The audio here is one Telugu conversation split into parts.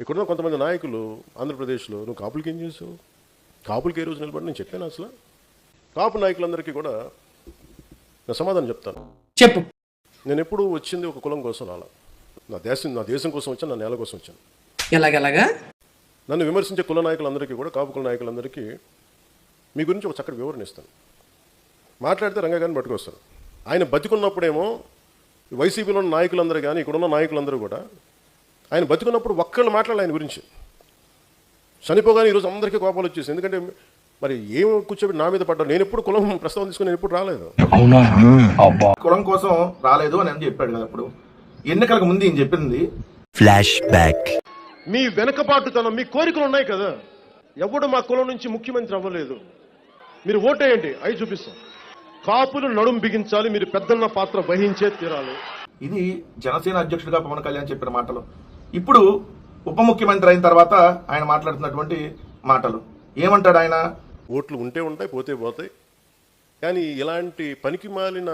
ఇక్కడున్న కొంతమంది నాయకులు ఆంధ్రప్రదేశ్లో నువ్వు కాపులకి ఏం చేసావు, కాపులకి ఏ రోజు నిలబడి నేను చెప్పాను. అసలు కాపు నాయకులందరికీ కూడా నేను సమాధానం చెప్తాను. చెప్పు. నేను ఎప్పుడు వచ్చింది ఒక కులం కోసం రాలా, నా దేశం కోసం వచ్చాను, నా నేల కోసం వచ్చాను. ఎలాగెలాగా? నన్ను విమర్శించే కుల నాయకులందరికీ కూడా, కాపు కుల నాయకులందరికీ మీ గురించి ఒక చక్కటి వివరణ ఇస్తాను. మాట్లాడితే రంగగారిని పట్టుకొస్తాను. ఆయన బతికున్నప్పుడేమో వైసీపీలో ఉన్న నాయకులందరూ కానీ ఇక్కడున్న నాయకులందరూ కూడా ఆయన బతికున్నప్పుడు ఒక్కళ్ళు మాట్లాడాలి ఆయన గురించి. చనిపోగానే ఈరోజు అందరికీ కోపాలు వచ్చేసి, ఎందుకంటే మరి ఏం కూర్చోబెట్టి నా మీద పడ్డారు. నేను ఎప్పుడు కులం ప్రస్తావన తీసుకుని నేను ఎప్పుడు రాలేదు. కులం కోసం రాలేదు అని చెప్పాడు కదా. అప్పుడు ఎన్నికలకు ముందు ఈయన చెప్పింది ఫ్లాష్ బ్యాక్. మీ వెనకబాటుతనం, మీ కోరికలు ఉన్నాయి కదా. ఎవడు మా కులం నుంచి ముఖ్యమంత్రి అవ్వలేదు, మీరు ఓటేయండి, అవి చూపిస్తాం. కాపులు నడుం బిగించాలి, మీరు పెద్దన్న పాత్ర వహించే తీరాలి. ఇది జనసేన అధ్యక్షుడిగా పవన్ కళ్యాణ్ చెప్పిన మాటలు. ఇప్పుడు ఉప ముఖ్యమంత్రి అయిన తర్వాత ఆయన మాట్లాడుతున్నటువంటి మాటలు ఏమంటాడు ఆయన? ఓట్లు ఉంటే ఉంటాయి, పోతే పోతాయి. కానీ ఇలాంటి పనికిమాలిన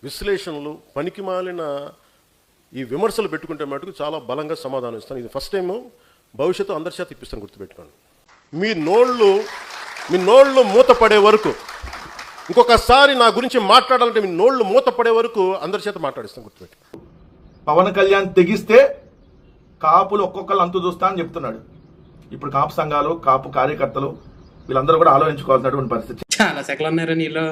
విశ్లేషణలు, పనికిమాలిన ఈ విమర్శలు పెట్టుకుంటే మటుకు చాలా బలంగా సమాధానం ఇస్తాను. ఇది ఫస్ట్ టైము, భవిష్యత్తు అందరి చేత ఇప్పిస్తాను, గుర్తుపెట్టుకోండి. మీ నోళ్ళు మూతపడే వరకు, ఇంకొకసారి నా గురించి మాట్లాడాలంటే మీ నోళ్ళు మూతపడే వరకు అందరి చేత మాట్లాడిస్తాను, గుర్తుపెట్టుకోండి. పవన్ కళ్యాణ్ తెగిస్తే కాపులు ఒక్కొక్కరు అంతు చూస్తా అని చెప్తున్నాడు. ఇప్పుడు కాపు సంఘాలు, కాపు కార్యకర్తలు వీళ్ళందరూ కూడా ఆలోచించుకోవాల్సినటువంటి పరిస్థితి. చాలా సెకలు ఉన్నారా నీలో?